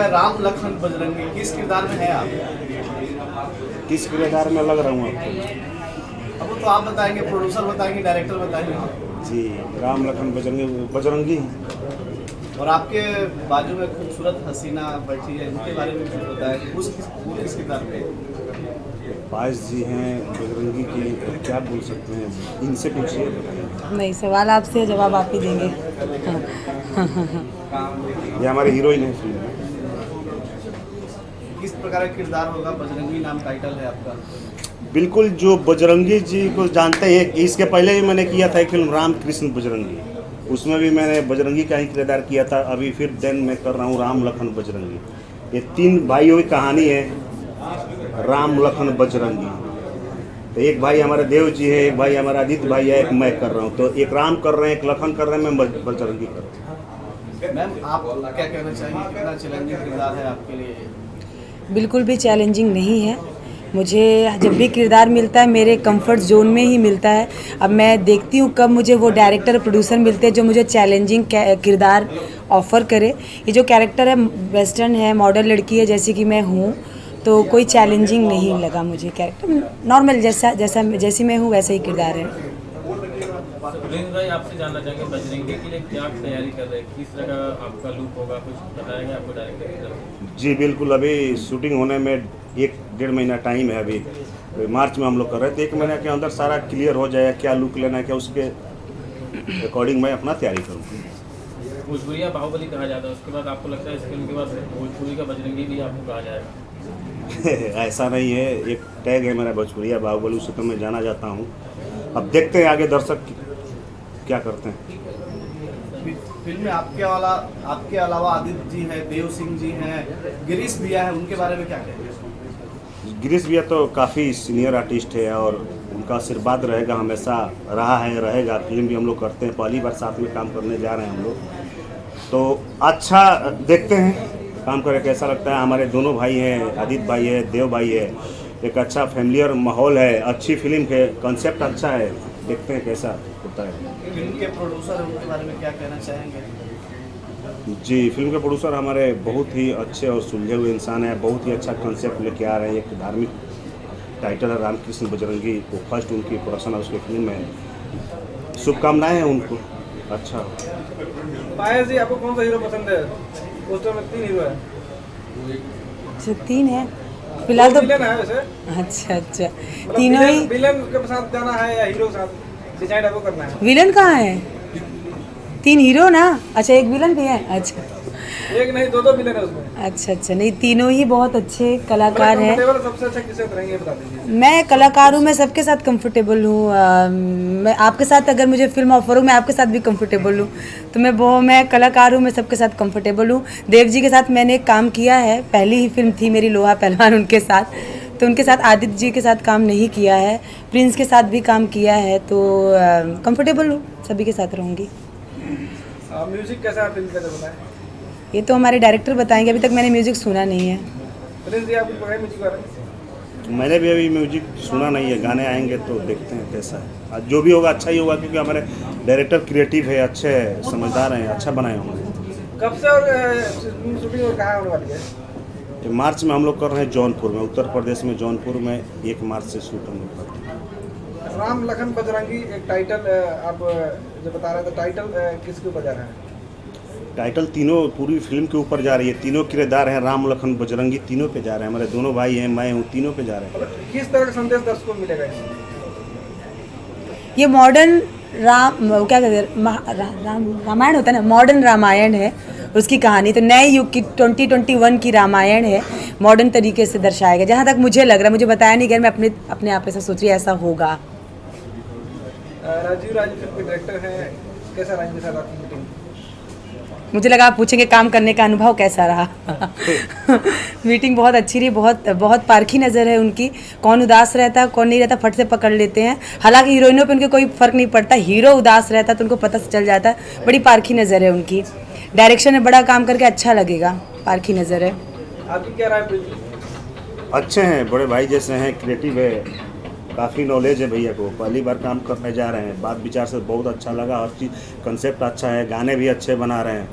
है राम लखन बजरंगी, किस किरदार में है आप? किस किरदार में लग रहा हूँ आपको? अब वो तो आप बताएंगे, प्रोड्यूसर बताएंगे, डायरेक्टर बताएंगे। जी, राम लखन बजरंगी। और आपके बाजू में खूबसूरत हसीना बैठी है, इनके बारे में कुछ बताएं, वो किस किरदार में? पास जी हैं बजरंगी की, क्या बोल सकते हैं, इनसे पूछिए। नहीं, सवाल आपसे है, जवाब आप ही देंगे। ये हमारे हीरोइन है फिल्म में। किस प्रकार का किरदार होगा? बजरंगी नाम टाइटल है आपका। बिल्कुल, जो बजरंगी जी को जानते हैं, इसके पहले भी मैंने किया था एक फिल्म राम कृष्ण बजरंगी, उसमें भी मैंने बजरंगी का ही किरदार किया था। अभी फिर देन मैं कर रहा हूँ राम लखन बजरंगी। ये 3 भाइयों की कहानी है, राम लखन बजरंगी। तो एक भाई हमारे देव जी है, एक भाई हमारा आदित्य भाई है, एक मैं कर रहा हूँ। तो एक राम कर रहे हैं, एक लखन कर रहे हैं, मैं बजरंगी कर रहा हूँ। मैम, आप क्या कहना चाहेंगे, कितना चैलेंजिंग किरदार है आपके लिए? बिल्कुल भी चैलेंजिंग नहीं है। मुझे जब भी किरदार मिलता है मेरे कंफर्ट जोन में ही मिलता है। अब मैं देखती हूँ कब मुझे वो डायरेक्टर प्रोड्यूसर मिलते हैं जो मुझे चैलेंजिंग किरदार ऑफ़र करे। ये जो कैरेक्टर है वेस्टर्न है, मॉडर्न लड़की है जैसे कि मैं हूँ, तो कोई चैलेंजिंग नहीं लगा मुझे। कैरेक्टर नॉर्मल जैसी मैं हूँ वैसा ही किरदार है। सुरेंद्र भाई, आपसे जानना चाहेंगे बजरंगी के लिए क्या तैयारी कर रहे हैं, किस तरह का आपका लुक होगा, कुछ बताएंगे आपको डायरेक्टर की तरफ? जी बिल्कुल, अभी शूटिंग होने में 1-1.5 महीना टाइम है। अभी मार्च में हम लोग कर रहे थे। 1 महीने के अंदर सारा क्लियर हो जाएगा, क्या लुक लेना है, क्या उसके अकॉर्डिंग मैं अपना तैयारी करूँगा। भोजपुरिया बाहुबली कहा जाता है, उसके बाद आपको लगता है इस फिल्म के बाद भोजपुरी का बजरंगी भी आपको कहा जाएगा? ऐसा नहीं है, एक टैग है मेरा भोजपुरिया बाहुबली, उसे तो मैं जाना जाता हूँ। अब देखते हैं आगे दर्शक क्या करते हैं। फिल्म में आपके अलावा आदित्य जी हैं, देव सिंह जी हैं, गिरीश भैया है, उनके बारे में क्या कहेंगे? गिरीश भैया तो काफ़ी सीनियर आर्टिस्ट है और उनका आशीर्वाद रहेगा, हमेशा रहा है, रहेगा। फिल्म भी हम लोग करते हैं, पहली बार साथ में काम करने जा रहे हैं हम लोग, तो अच्छा देखते हैं काम करके कैसा लगता है। हमारे दोनों भाई हैं, आदित्य भाई है, देव भाई है, एक अच्छा फैमिलियर माहौल है, अच्छी फिल्म है, कंसेप्ट अच्छा है, देखते हैं कैसा होता है। फिल्म के प्रोड्यूसर उनके बारे में क्या कहना चाहेंगे? जी, फिल्म के प्रोड्यूसर हमारे बहुत ही अच्छे और सुलझे हुए इंसान हैं, बहुत ही अच्छा कंसेप्ट लेके आ रहे हैं। एक धार्मिक टाइटल है रामकृष्ण बजरंगी, वो फर्स्ट उनकी प्रोडक्शन है उसकी फिल्म में। शुभकामनाएं हैं उनको, अच्छा। पायल जी, आपको कौन सा हीरो पसंद है? पोस्टर में 3 हीरो है। अच्छा, 3 है फिलहाल तो। विलन है वैसे। अच्छा, तीनों ही। विलन के साथ जाना है या हीरो के साथ डिसाइड आपको करना है? विलन कहाँ है? 3 हीरो ना? अच्छा, एक विलन भी है। अच्छा एक नहीं, 2 विलन है उसमें। अच्छा, नहीं, तीनों ही बहुत अच्छे कलाकार हैं। सबसे अच्छा किसे रहेंगे बता दीजिए। मैं कलाकार हूँ, मैं सबके साथ कंफर्टेबल हूँ। मैं आपके साथ अगर मुझे फिल्म ऑफर हो, मैं आपके साथ भी कंफर्टेबल हूँ। तो मैं कलाकार हूँ, मैं सबके साथ कंफर्टेबल हूँ। देव जी के साथ मैंने एक काम किया है, पहली ही फिल्म थी मेरी लोहा पहलवान उनके साथ, तो उनके साथ आदित्य जी के साथ काम नहीं किया है। प्रिंस के साथ भी काम किया है, तो कंफर्टेबल हूँ, सभी के साथ रहूँगी। म्यूजिक कैसा है फिल्म का बताएं? ये तो हमारे डायरेक्टर बताएंगे, अभी तक मैंने म्यूजिक सुना नहीं है। प्रिंस जी, आपको पता है म्यूजिक बारे में? मैंने भी अभी म्यूजिक सुना नहीं है, गाने आएंगे तो देखते हैं कैसा है। आज जो भी होगा अच्छा ही होगा, क्योंकि हमारे डायरेक्टर क्रिएटिव है, अच्छे हैं, समझदार हैं, अच्छा बनाए होंगे। कब से और शूटिंग और कहाँ होने वाली है? ये मार्च में हम लोग कर रहे हैं जौनपुर में, उत्तर प्रदेश में जौनपुर में 1 मार्च से शूट हम लोग करते हैं। राम लखन बजरंगी एक टाइटल आप जो बता रहे थे, टाइटल किसके ऊपर जा रहा है? टाइटल तीनों पूरी फिल्म के ऊपर जा रही है, तीनों किरदार हैं, राम लखन बजरंगी तीनों पे जा रहे हैं। हमारे दोनों भाई हैं, मैं हूँ, तीनों पे जा रहे हैं। किस तरह का संदेश दर्शकों को मिलेगा इसमें? ये मॉडर्न क्या कहते हैं, रामायण होता है ना, मॉडर्न रामायण है उसकी कहानी। तो नए युग की 2021 की रामायण है, मॉडर्न तरीके से दर्शाएगा, जहाँ तक मुझे लग रहा है। मुझे बताया नहीं गया, मैं अपने आप से सोच रही ऐसा होगा। राजीव राज फिल्म के डायरेक्टर हैं, कैसा रहा इनके साथ आपकी मीटिंग? मुझे लगा आप पूछेंगे काम करने का अनुभव कैसा रहा। मीटिंग बहुत अच्छी रही, बहुत पारखी नज़र है उनकी। कौन उदास रहता है, कौन नहीं रहता, फट से पकड़ लेते हैं। हालांकि हीरोइनों पे उनके कोई फ़र्क नहीं पड़ता, हीरो उदास रहता है तो उनको पता चल जाता है। बड़ी पारखी नज़र है उनकी, डायरेक्शन में बड़ा काम करके अच्छा लगेगा, पारखी नज़र है। आपकी क्या राय? अच्छे हैं, बड़े भाई जैसे हैं, क्रिएटिव है, काफ़ी नॉलेज है भैया को, पहली बार काम करने जा रहे हैं। बात विचार से बहुत अच्छा लगा, हर चीज़ कंसेप्ट अच्छा है, गाने भी अच्छे बना रहे हैं।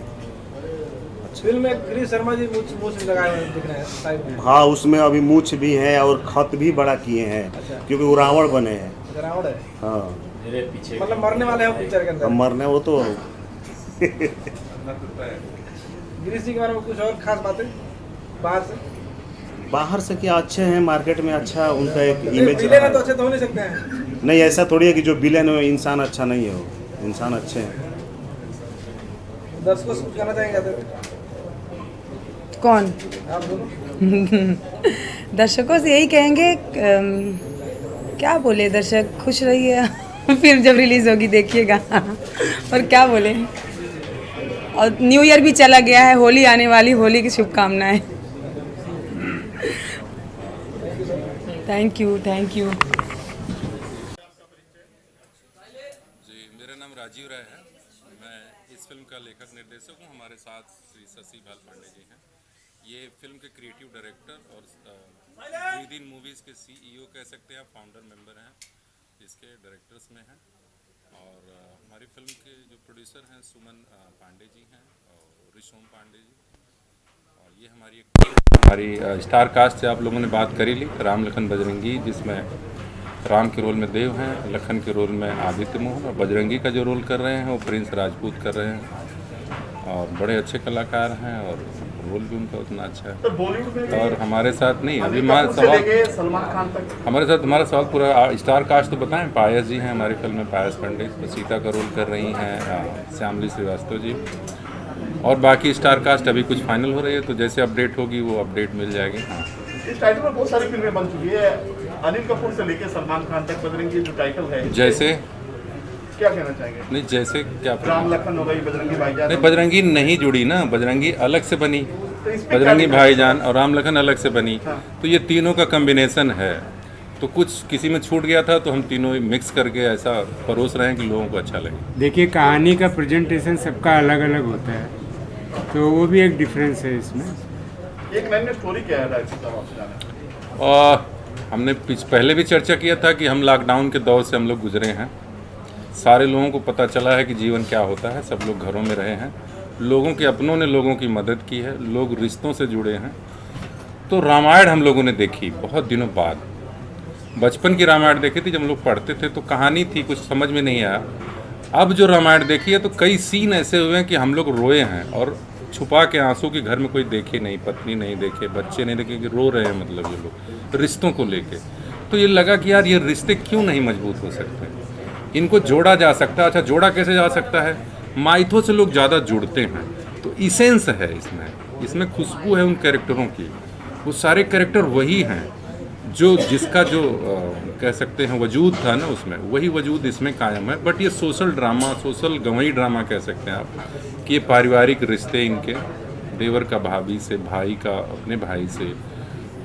फिल्म में गिरीश शर्मा जी मूछ लगाए हुए दिख रहे हैं साइड में। हाँ, उसमें अभी मूछ भी है और खत भी बड़ा किए हैं, अच्छा। क्योंकि वो रावण बने हैं। रावण है, हाँ, मतलब मरने वाले हैं पिक्चर के अंदर। अब मरने वो तो गिरीश जी के बारे में कुछ और खास बातें बाहर से क्या अच्छे हैं, मार्केट में अच्छा उनका एक इमेज विलेन है रहा तो है। अच्छे तो हो नहीं सकते हैं। नहीं, ऐसा थोड़ी है कि जो विलेन है इंसान अच्छा नहीं है, वो इंसान अच्छे हैं। दर्शकों से कुछ कहना चाहेंगे जाते कौन? आप दोनों? दर्शकों से यही कहेंगे, क्या बोले दर्शक, खुश रहिए। फिल्म जब रिलीज़ होगी देखिएगा। और क्या बोले। और न्यू ईयर भी चला गया है, होली आने वाली, होली की शुभकामनाएं। Thank you. जी, मेरा नाम राजीव राय है। मैं इस फिल्म का लेखक निर्देशक हूँ। हमारे साथ श्री शशि भाल पांडे जी हैं। ये फिल्म के क्रिएटिव डायरेक्टर और ब्रीद इन मूवीज़ के CEO कह सकते हैं, फाउंडर मेंबर हैं, इसके डायरेक्टर्स में हैं। और हमारी फिल्म के जो प्रोड्यूसर हैं सुमन पांडे जी हैं और ऋषोम पांडे जी। और ये हमारी स्टार कास्ट से आप लोगों ने बात करी ली, राम लखन बजरंगी, जिसमें राम के रोल में देव हैं, लखन के रोल में आदित्य मोहन, और बजरंगी का जो रोल कर रहे हैं वो प्रिंस राजपूत कर रहे हैं। और बड़े अच्छे कलाकार हैं और रोल भी उनका उतना अच्छा है। तो बॉलीवुड में और हमारे साथ नहीं, अभी हमारा सवाल, सलमान खान तक हमारे साथ हमारा सवाल पूरा स्टार कास्ट तो बताएं। पायस जी हैं हमारी फिल्म में, पायस पंडित सीता का रोल कर रही हैं, श्यामली श्रीवास्तव जी, और बाकी स्टार कास्ट अभी कुछ फाइनल हो रही है, तो जैसे अपडेट होगी वो अपडेट मिल जाएगी। हाँ, इस टाइटल में बहुत सारी फिल्में बन चुकी है, अनिल कपूर से लेकर सलमान खान तक। बजरंगी जो टाइटल है, जैसे क्या कहना चाहेंगे? नहीं, जैसे क्या राम लखन हो गई, बजरंगी भाईजान। नहीं, बजरंगी नहीं जुड़ी ना, बजरंगी अलग से बनी, तो इस पे बजरंगी क्या भाईजान और राम लखन अलग से बनी। हाँ। तो ये तीनों का कॉम्बिनेशन है, तो कुछ किसी में छूट गया था तो हम तीनों मिक्स करके ऐसा परोस रहे हैं कि लोगों को अच्छा लगे। देखिए, कहानी का प्रेजेंटेशन सबका अलग अलग होता है, तो वो भी एक डिफरेंस है इसमें। एक लाइन में स्टोरी क्या है राइट साहब आपसे जाना? और हमने पहले भी चर्चा किया था कि हम लॉकडाउन के दौर से हम लोग गुजरे हैं। सारे लोगों को पता चला है कि जीवन क्या होता है, सब लोग घरों में रहे हैं, लोगों के अपनों ने लोगों की मदद की है, लोग रिश्तों से जुड़े हैं। तो रामायण हम लोगों ने देखी बहुत दिनों बाद, बचपन की रामायण देखी थी जब हम लोग पढ़ते थे, तो कहानी थी, कुछ समझ में नहीं आया। अब जो रामायण देखी है तो कई सीन ऐसे हुए हैं कि हम लोग रोए हैं, और छुपा के आंसू की घर में कोई देखे नहीं, पत्नी नहीं देखे, बच्चे नहीं देखे, कि रो रहे हैं, मतलब ये लोग रिश्तों को लेके। तो ये लगा कि यार ये रिश्ते क्यों नहीं मजबूत हो सकते, इनको जोड़ा जा सकता है। अच्छा, जोड़ा कैसे जा सकता है? माइथो से लोग ज़्यादा जुड़ते हैं, तो इसेंस है इसमें खुशबू है उन कैरेक्टरों की। वो सारे कैरेक्टर वही हैं जो जिसका जो कह सकते हैं वजूद था ना उसमें, वही वजूद इसमें कायम है। बट ये सोशल ड्रामा, सोशल गंवई ड्रामा कह सकते हैं आप, कि ये पारिवारिक रिश्ते इनके, देवर का भाभी से, भाई का अपने भाई से,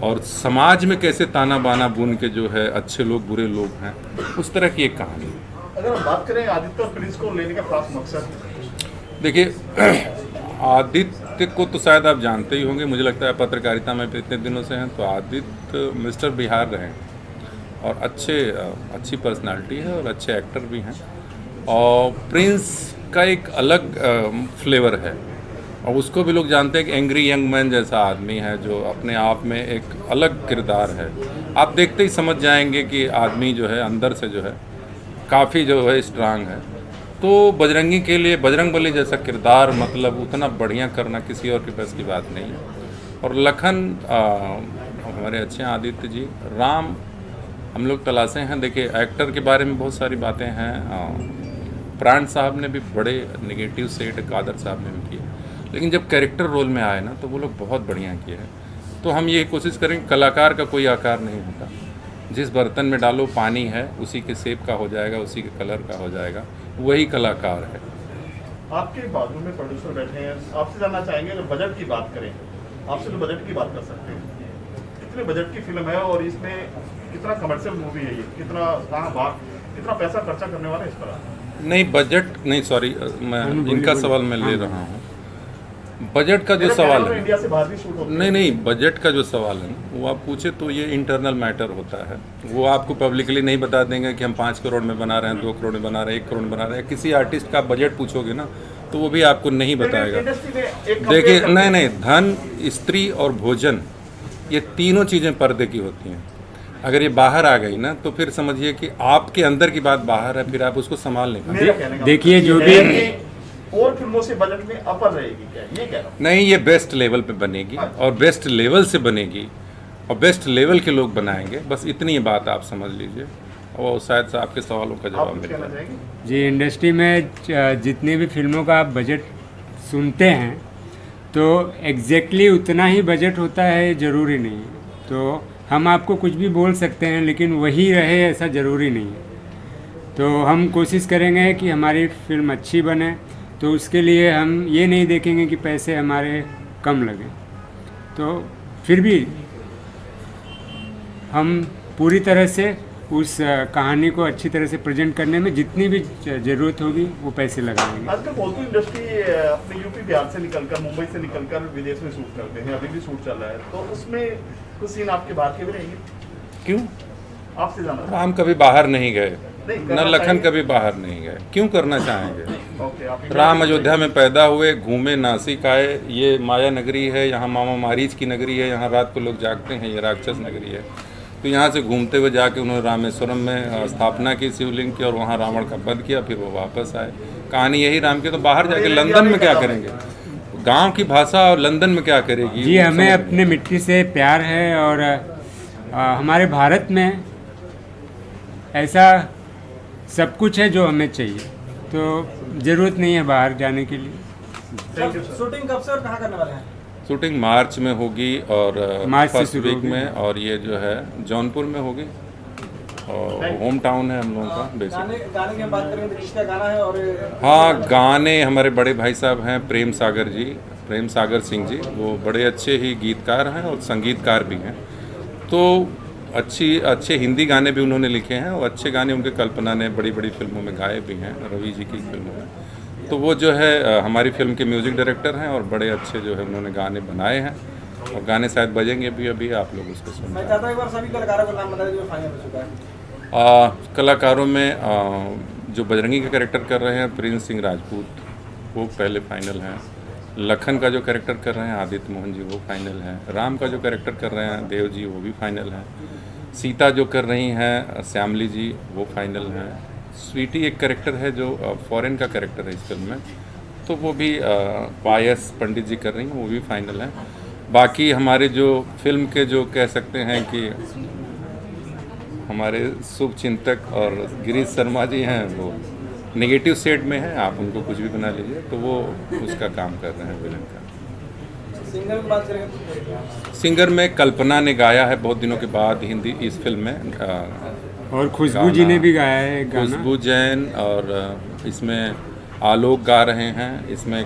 और समाज में कैसे ताना बाना बुन के जो है अच्छे लोग बुरे लोग हैं, उस तरह की एक कहानी। अगर हम बात करें आदित्य और प्रिंस को लेने का खास मकसद, देखिए आदित्य को तो शायद आप जानते ही होंगे, मुझे लगता है पत्रकारिता में इतने दिनों से हैं, तो आदित्य मिस्टर बिहार रहे और अच्छी पर्सनालिटी है और अच्छे एक्टर भी हैं। और प्रिंस का एक अलग फ्लेवर है, और उसको भी लोग जानते हैं कि एंग्री यंग मैन जैसा आदमी है, जो अपने आप में एक अलग किरदार है। आप देखते ही समझ जाएंगे कि आदमी जो है अंदर से जो है काफ़ी जो है स्ट्रांग है। तो बजरंगी के लिए बजरंगबली जैसा किरदार मतलब उतना बढ़िया करना किसी और के पास की बात नहीं है। और लखन हमारे अच्छे हैं, आदित्य जी, राम हम लोग तलाशे हैं। देखिए एक्टर के बारे में बहुत सारी बातें हैं, प्राण साहब ने भी बड़े नेगेटिव सेड, कादर साहब ने भी किए, लेकिन जब कैरेक्टर रोल में आए ना तो वो लोग बहुत बढ़िया किए हैं। तो हम ये कोशिश करेंगे, कलाकार का कोई आकार नहीं होता, जिस बर्तन में डालो पानी है उसी के शेप का हो जाएगा, उसी के कलर का हो जाएगा, वही कलाकार है। आपके बाजू में प्रोड्यूसर बैठे हैं, आपसे जानना चाहेंगे अगर बजट की बात करें, आपसे तो बजट की बात कर सकते हैं, कितने बजट की फिल्म है और इसमें कितना कमर्शियल मूवी है ये, कितना पैसा खर्चा करने वाला है इस पर? नहीं बजट नहीं, सॉरी मैं इनका सवाल मैं ले रहा हूँ। बजट का जो मेरे सवाल कहने में है, इंडिया से बाहर भी शूट होता है। नहीं बजट का जो सवाल है ना, वो आप पूछे तो ये इंटरनल मैटर होता है। वो आपको पब्लिकली नहीं बता देंगे कि हम 5 करोड़ में बना रहे हैं, 2 करोड़ में बना रहे हैं, 1 करोड़ में बना रहे हैं। किसी आर्टिस्ट का बजट पूछोगे ना तो वो भी आपको नहीं बताएगा। इंडस्ट्री में एक देखिए, compare नहीं धन, स्त्री और भोजन, ये तीनों चीज़ें पर्दे की होती हैं। अगर ये बाहर आ गई ना तो फिर समझिए कि आपके अंदर की बात बाहर है, फिर आप उसको संभाल नहीं पाएंगे। मेरा कहने का देखिए, मतलब जो ये भी- है कि और फिल्मों से बजट में अपर रहेगी क्या, ये कह रहा हूँ। नहीं, ये बेस्ट लेवल पे बनेगी और बेस्ट लेवल से बनेगी और बेस्ट लेवल के लोग बनाएंगे। बस इतनी ही बात आप समझ लीजिए और शायद से आपके सवालों का आप जवाब कुछ मिल कहना जाए। चाहेंगे? जी, इंडस्ट्री में जितनी भी फिल्मों का आप बजट सुनते हैं तो एग्जैक्टली उतना ही बजट होता है, ज़रूरी नहीं है। तो हम आपको कुछ भी बोल सकते हैं लेकिन वही रहे ऐसा ज़रूरी नहीं है। तो हम कोशिश करेंगे कि हमारी फिल्म अच्छी बने, तो उसके लिए हम ये नहीं देखेंगे कि पैसे हमारे कम लगे। तो फिर भी हम पूरी तरह से उस कहानी को अच्छी तरह से प्रेजेंट करने में जितनी भी ज़रूरत होगी वो पैसे लगाएंगे। आजकल बहुत इंडस्ट्री अपने यूपी बिहार से निकलकर, मुंबई से निकलकर विदेश में शूट करते हैं, अभी भी शूट चल रहा है। तो उसमें कुछ सीन आपके बाहर के भी रहेंगे? क्यों? आपसे जाना राम कभी बाहर नहीं गए, नहीं, न करना लखन चाहिए। कभी बाहर नहीं गए। क्यों करना चाहेंगे? ओके, आप राम अयोध्या में पैदा हुए, घूमे, नासिक आए। ये माया नगरी है, यहाँ मामा मारीच की नगरी है, यहाँ रात को लोग जागते हैं, ये राक्षस नगरी है। तो यहाँ से घूमते हुए जाके उन्होंने रामेश्वरम में स्थापना की शिवलिंग की और वहाँ रावण का वध किया, फिर वो वापस आए। कहानी यही राम की। तो बाहर जाके लंदन में क्या करेंगे? गांव की भाषा और लंदन में क्या करेगी? जी, वो हमें समझ अपने मिट्टी से प्यार है और हमारे भारत में ऐसा सब कुछ है जो हमें चाहिए, तो ज़रूरत नहीं है बाहर जाने के लिए। Thank you sir. शूटिंग कब से और कहाँ करने वाले हैं? शूटिंग मार्च में होगी और मार्च से फर्स्ट शुरू वीक होगी। में, और ये जो है जौनपुर में होगी और होम टाउन है हम लोगों का बेसिक। गाने की हम बात करें तो किसका गाना है? और हाँ, गाने हमारे बड़े भाई साहब हैं प्रेम सागर सिंह जी। वो बड़े अच्छे ही गीतकार हैं और संगीतकार भी हैं। तो अच्छे हिंदी गाने भी उन्होंने लिखे हैं और अच्छे गाने उनके कल्पना ने बड़ी बड़ी फिल्मों में गाए भी हैं, रवि जी की फिल्मों में। तो वो जो है हमारी फिल्म के म्यूज़िक डायरेक्टर हैं और बड़े अच्छे जो है उन्होंने गाने बनाए हैं और गाने शायद बजेंगे भी, अभी आप लोग उसको सुन। मैं चाहता हूँ एक बार सभी कलाकारों का नाम बता दीजिए जो फाइनल हो चुका है। कलाकारों में जो बजरंगी का कैरेक्टर कर रहे हैं प्रिंस सिंह राजपूत, वो पहले फाइनल हैं। लखन का जो कैरेक्टर कर रहे हैं आदित्य मोहन जी, वो फाइनल हैं। राम का जो कैरेक्टर कर रहे हैं देव जी, वो भी फाइनल हैं। सीता जो कर रही हैं श्यामली जी, वो फाइनल हैं। स्वीटी एक कैरेक्टर है जो फॉरेन का कैरेक्टर है इस फिल्म में, तो वो भी पायस पंडित जी कर रही हैं, वो भी फाइनल हैं। बाकी हमारे जो फिल्म के जो कह सकते हैं कि हमारे शुभ चिंतक और गिरीश शर्मा जी हैं, वो नेगेटिव सेड में हैं। आप उनको कुछ भी बना लीजिए, तो वो उसका काम कर रहे हैं विलन का। सिंगर की बात करें सिंगर में कल्पना ने गाया है बहुत दिनों के बाद हिंदी इस फिल्म में। और खुशबू जी ने भी गाया है एक गाना। खुशबू जैन, और इसमें आलोक गा रहे हैं, इसमें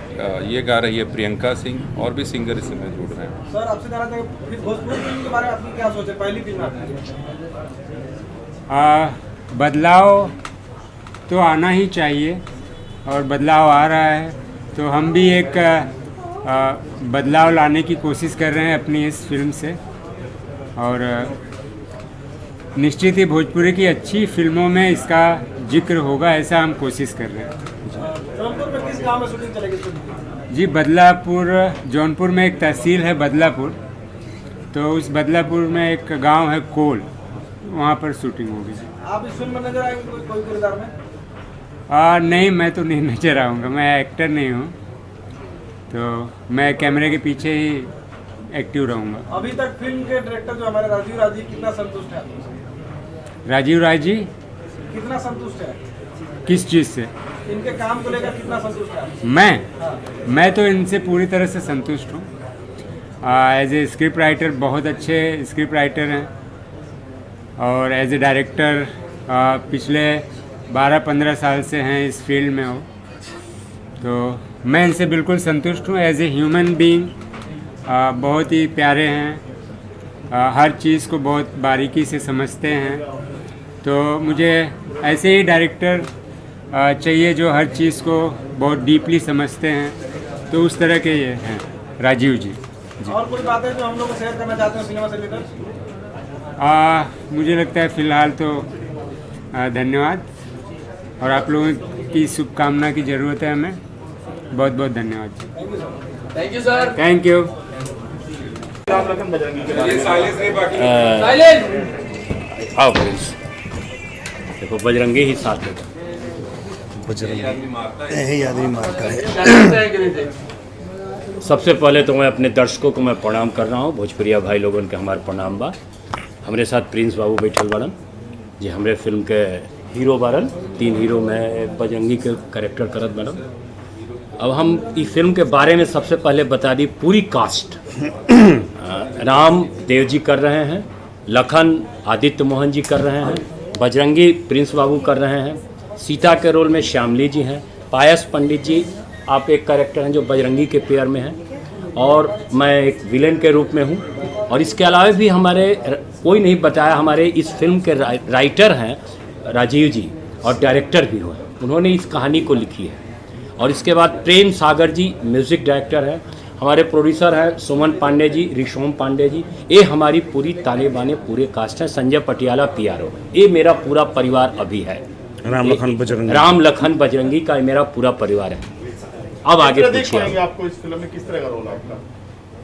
ये गा रही है प्रियंका सिंह, और भी सिंगर इसमें जुड़ रहे हैं। सर आपसे जाना चाहेंगे फिर भोजपुरी फिल्म के बारे में आपकी क्या सोच है? पहली फिल्म आपकी बदलाव तो आना ही चाहिए और बदलाव आ रहा है, तो हम भी एक बदलाव लाने की कोशिश कर रहे हैं अपनी इस फिल्म से। और निश्चित ही भोजपुरी की अच्छी फिल्मों में इसका जिक्र होगा, ऐसा हम कोशिश कर रहे हैं। जौनपुर में किस गांव में शूटिंग चलेगी फिल्म की? जी, बदलापुर, जौनपुर में एक तहसील है बदलापुर, तो उस बदलापुर में एक गांव है कोल, वहाँ पर शूटिंग होगी। आप इस फिल्म में नजर आएंगे कोई किरदार में? नहीं, मैं तो नहीं नजर आऊँगा, मैं एक्टर नहीं हूँ, तो मैं कैमरे के पीछे ही एक्टिव रहूँगा। अभी तक फिल्म के डायरेक्टर जो हमारे राजीव राजी कितना संतुष्ट है आपसे? राजीव राय जी कितना संतुष्ट है किस चीज़ से? इनके काम को लेकर? कितना संतुष्ट है आपसे? मैं तो इनसे पूरी तरह से संतुष्ट हूँ। एज ए स्क्रिप्ट राइटर बहुत अच्छे स्क्रिप्ट राइटर हैं, और एज ए डायरेक्टर पिछले 12-15 साल से हैं इस फील्ड में हो, तो मैं इनसे बिल्कुल संतुष्ट हूँ। एज ए ह्यूमन बीइंग बहुत ही प्यारे हैं, हर चीज़ को बहुत बारीकी से समझते हैं, तो मुझे ऐसे ही डायरेक्टर चाहिए जो हर चीज़ को बहुत डीपली समझते हैं, तो उस तरह के ये हैं। राजीव जी। और कोई बात है जो हम लोग को शेयर करना चाहते हैं सिनेमा से लेकर? मुझे लगता है फ़िलहाल तो धन्यवाद, और आप लोगों की शुभकामना की ज़रूरत है हमें। बहुत बहुत धन्यवाद। Thank you sir. Thank you. Ram Lakhan Bajrangi के बारे में आओ फ्रेंड्स, देखो बजरंगी ही साथ में बजरंगी यही आदमी मारता है। सबसे पहले तो मैं अपने दर्शकों को मैं प्रणाम कर रहा हूँ। भोजपुरिया भाई लोगन के हमारे प्रणाम बा। हमारे साथ प्रिंस बाबू बैठल बाड़न जी, हमारे फिल्म के हीरो बारन। 3 हीरो में बजरंगी के कैरेक्टर करत बाड़न। अब हम इस फिल्म के बारे में सबसे पहले बता दी पूरी कास्ट। राम देव जी कर रहे हैं, लखन आदित्य मोहन जी कर रहे हैं, बजरंगी प्रिंस बाबू कर रहे हैं, सीता के रोल में श्यामली जी हैं, पायस पंडित जी आप एक कैरेक्टर हैं जो बजरंगी के पेयर में हैं, और मैं एक विलेन के रूप में हूं। और इसके अलावा भी हमारे कोई नहीं बताया, हमारे इस फिल्म के राइटर हैं राजीव जी और डायरेक्टर भी हुए, उन्होंने इस कहानी को लिखी है। और इसके बाद प्रेम सागर जी म्यूज़िक डायरेक्टर हैं, हमारे प्रोड्यूसर हैं सुमन पांडे जी, ऋषोम पांडे जी। ये हमारी पूरी ताने बाने पूरे कास्ट हैं। संजय पटियाला PRO। ये मेरा पूरा परिवार अभी है। राम लखन बजरंगी का मेरा पूरा परिवार है। अब आगे पूछिए आपको इस फिल्म में किस तरह का रोल है आपका?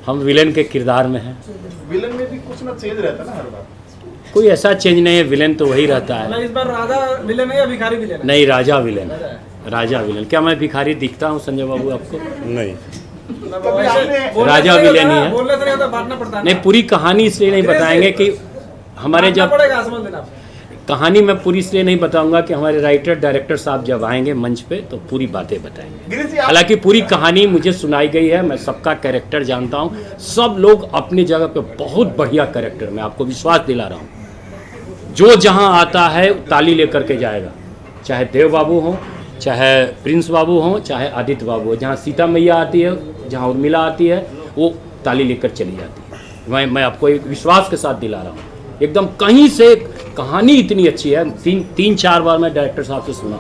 हम विलेन के किरदार में हैं। विलन में भी कुछ ना चेंज रहता ना हर बार? कोई ऐसा चेंज नहीं है, विलेन तो वही रहता है। इस बार राजा विलेन है या भिखारी विलेन है? नहीं, राजा विलेन। राजा विलेन। क्या मैं भिखारी दिखता हूँ संजय बाबू आपको? नहीं, राजा विलेन ही है। बोलने से ज्यादा बांटना पड़ता है। नहीं, पूरी कहानी इसलिए नहीं बताएंगे कि हमारे जब कहानी मैं पूरी इसलिए नहीं बताऊंगा कि हमारे राइटर डायरेक्टर साहब जब आएंगे मंच पे तो पूरी बातें बताएंगे। हालांकि पूरी कहानी मुझे सुनाई गई है, मैं सबका कैरेक्टर जानता हूं, सब लोग अपनी जगह पे बहुत बढ़िया कैरेक्टर, मैं आपको विश्वास दिला रहा हूं। जो जहां आता है ताली लेकर के जाएगा, चाहे देव बाबू हो, चाहे प्रिंस बाबू हो, चाहे आदित्य बाबू हो। जहाँ सीता मैया आती है, जहाँ उर्मिला आती है, वो ताली लेकर चली जाती है। मैं आपको एक विश्वास के साथ दिला रहा हूँ, एकदम कहीं से कहानी इतनी अच्छी है। 3-4 बार मैं डायरेक्टर साहब से सुना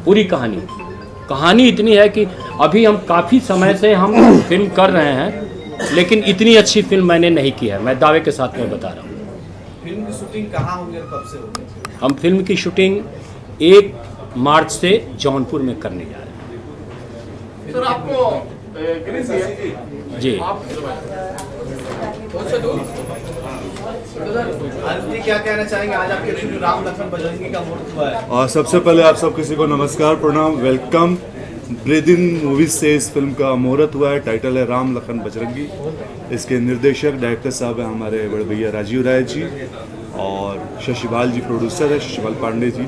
पूरी कहानी इतनी है कि अभी हम काफ़ी समय से हम फिल्म कर रहे हैं, लेकिन इतनी अच्छी फिल्म मैंने नहीं की है, मैं दावे के साथ मैं बता रहा हूँ। फिल्म की शूटिंग कहाँ होगी और कब से होगी? हम फिल्म की शूटिंग 1 मार्च से जौनपुर में करने जा रहे हैं। सर आपको जी आदित्य क्या कहना चाहेंगे? आज आपके फिल्म राम लखन बजरंगी का मुहूर्त हुआ है। और सबसे पहले आप सब किसी को नमस्कार, प्रणाम, वेलकम। ब्रीद इन मूवीज से इस फिल्म का मुहूर्त हुआ है। टाइटल है राम लखन बजरंगी। इसके निर्देशक डायरेक्टर साहब हैं हमारे बड़े भैया राजीव राय जी, और शशिपाल जी प्रोड्यूसर है, शशिपाल पांडे जी।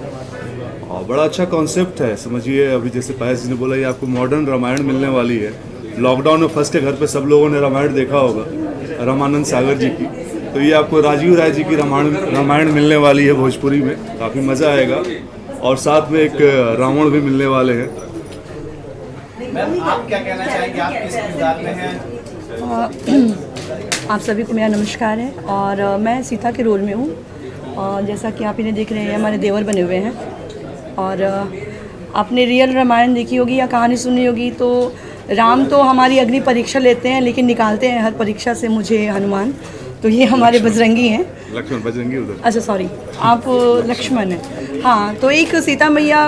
और बड़ा अच्छा कॉन्सेप्ट है, समझिए। अभी जैसे पायस जी ने बोला, ये आपको मॉडर्न रामायण मिलने वाली है। लॉकडाउन में फर्स्ट के घर पे सब लोगों ने रामायण देखा होगा, रामानंद सागर जी की। तो ये आपको राजीव राय जी की रामायण मिलने वाली है भोजपुरी में, काफ़ी मज़ा आएगा। और साथ में एक रावण भी मिलने वाले हैं। मैम आप क्या कहना चाहेंगे? आप किस किरदार में हैं? आप सभी को मेरा नमस्कार है, और मैं सीता के रोल में हूँ। और जैसा कि आप इन्हें देख रहे हैं, हमारे देवर बने हुए हैं। और आपने रियल रामायण देखी होगी या कहानी सुनी होगी, तो राम तो हमारी अग्नि परीक्षा लेते हैं, लेकिन निकालते हैं हर परीक्षा से मुझे हनुमान। तो ये हमारे बजरंगी हैं। लक्ष्मण बजरंगी उधर। अच्छा सॉरी, आप लक्ष्मण हैं। हाँ, तो एक सीता मैया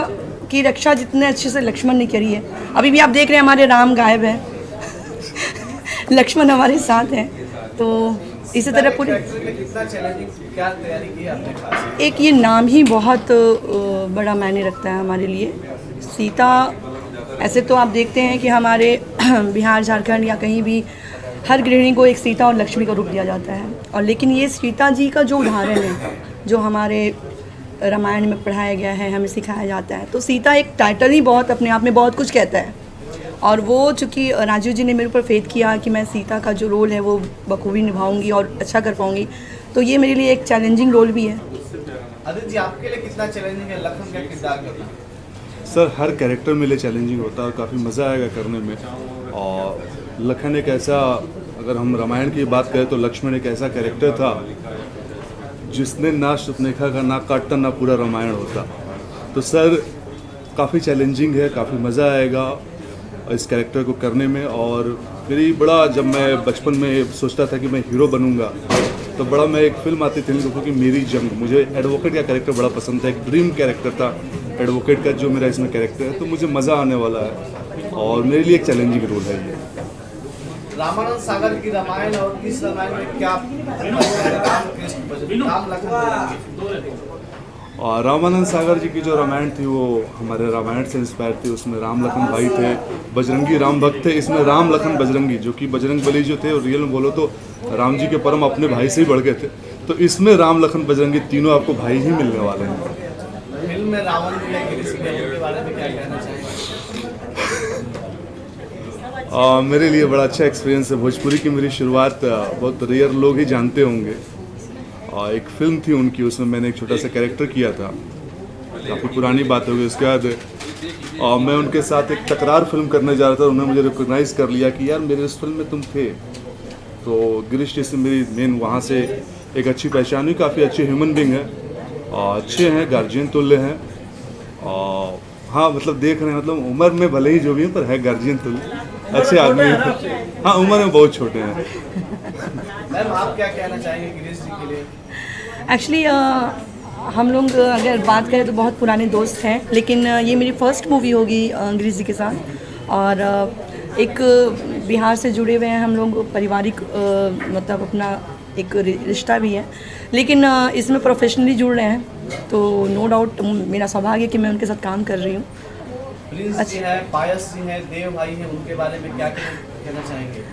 की रक्षा जितने अच्छे से लक्ष्मण ने करी है। अभी भी आप देख रहे हैं हमारे राम गायब है लक्ष्मण हमारे साथ हैं। तो इसी तरह पूरी कितना चैलेंजिंग, क्या तैयारी की आपने खास? एक ये नाम ही बहुत बड़ा मायने रखता है हमारे लिए। सीता, ऐसे तो आप देखते हैं कि हमारे बिहार, झारखंड या कहीं भी हर गृहिणी को एक सीता और लक्ष्मी का रूप दिया जाता है। और लेकिन ये सीता जी का जो उदाहरण है, जो हमारे रामायण में पढ़ाया गया है, हमें सिखाया जाता है, तो सीता एक टाइटल ही बहुत अपने आप में बहुत कुछ कहता है। और वो चूँकि राजीव जी ने मेरे ऊपर फेथ किया कि मैं सीता का जो रोल है वो बखूबी निभाऊंगी और अच्छा कर पाऊंगी, तो ये मेरे लिए एक चैलेंजिंग रोल भी है। आदित्य जी आपके लिए कितना चैलेंजिंग है लखन का किरदार करना? सर हर कैरेक्टर मेरे लिए चैलेंजिंग होता है और काफ़ी मज़ा आएगा करने में। और लखन एक ऐसा, अगर हम रामायण की बात करें तो लक्ष्मण एक ऐसा कैरेक्टर था जिसने ना शतनेखा का नाक काटता ना पूरा रामायण होता। तो सर काफ़ी चैलेंजिंग है, काफ़ी मज़ा आएगा इस कैरेक्टर को करने में। और मेरी बड़ा, जब मैं बचपन में सोचता था कि मैं हीरो बनूंगा, तो बड़ा मैं एक फिल्म आती थी कि मेरी जंग, मुझे एडवोकेट का कैरेक्टर बड़ा पसंद था, एक ड्रीम कैरेक्टर था एडवोकेट का जो मेरा इसमें कैरेक्टर है, तो मुझे मज़ा आने वाला है और मेरे लिए एक चैलेंजिंग रोल है ये। रामानंद सागर की रामायण और इस रामायण में क्या राम लखन बजरंगी? और रामानंद सागर जी की जो रामायण थी वो हमारे रामायण से इंस्पायर थी। उसमें राम लखन भाई थे, बजरंगी राम भक्त थे। इसमें राम लखन बजरंगी, जो कि बजरंग बली जो थे और रियल में बोलो तो राम जी के परम अपने भाई से ही बढ़ गए थे, तो इसमें राम लखन बजरंगी तीनों आपको भाई ही मिलने वाले हैं। फिल्म में रावण के बारे में क्या कहना चाहिए? मेरे लिए बड़ा अच्छा एक्सपीरियंस है। भोजपुरी की मेरी शुरुआत बहुत रेयर लोग ही जानते होंगे। एक फिल्म थी उनकी, उसमें मैंने एक छोटा सा कैरेक्टर किया था, काफ़ी पुरानी बात हो गई। उसके बाद मैं उनके साथ एक तकरार फिल्म करने जा रहा था, उन्होंने मुझे रिकॉग्नाइज कर लिया कि यार मेरे उस फिल्म में तुम थे। तो गिरीश जी से मेरी मेन वहाँ से एक अच्छी पहचान हुई। काफ़ी अच्छे ह्यूमन बींग हैं, अच्छे हैं, गार्जियन तुल्य हैं। हाँ मतलब देख रहे हैं, मतलब उम्र में भले ही जो भी हैं पर है गार्जियन तुल्य, अच्छे आदमी हैं। हाँ उम्र में बहुत छोटे हैं। मैम आप क्या कहना चाहेंगे गिरीश जी के लिए? एक्चुअली हम लोग अगर बात करें तो बहुत पुराने दोस्त हैं, लेकिन ये मेरी फर्स्ट मूवी होगी गिरीश जी के साथ। और एक बिहार से जुड़े हुए हैं हम लोग, पारिवारिक मतलब अपना एक रिश्ता भी है, लेकिन इसमें प्रोफेशनली जुड़ रहे हैं, तो नो डाउट मेरा सौभाग्य कि मैं उनके साथ काम कर रही हूँ। प्रिंस जी हैं, पायस जी हैं, देव भाई हैं, उनके बारे में क्या कहना चाहेंगे?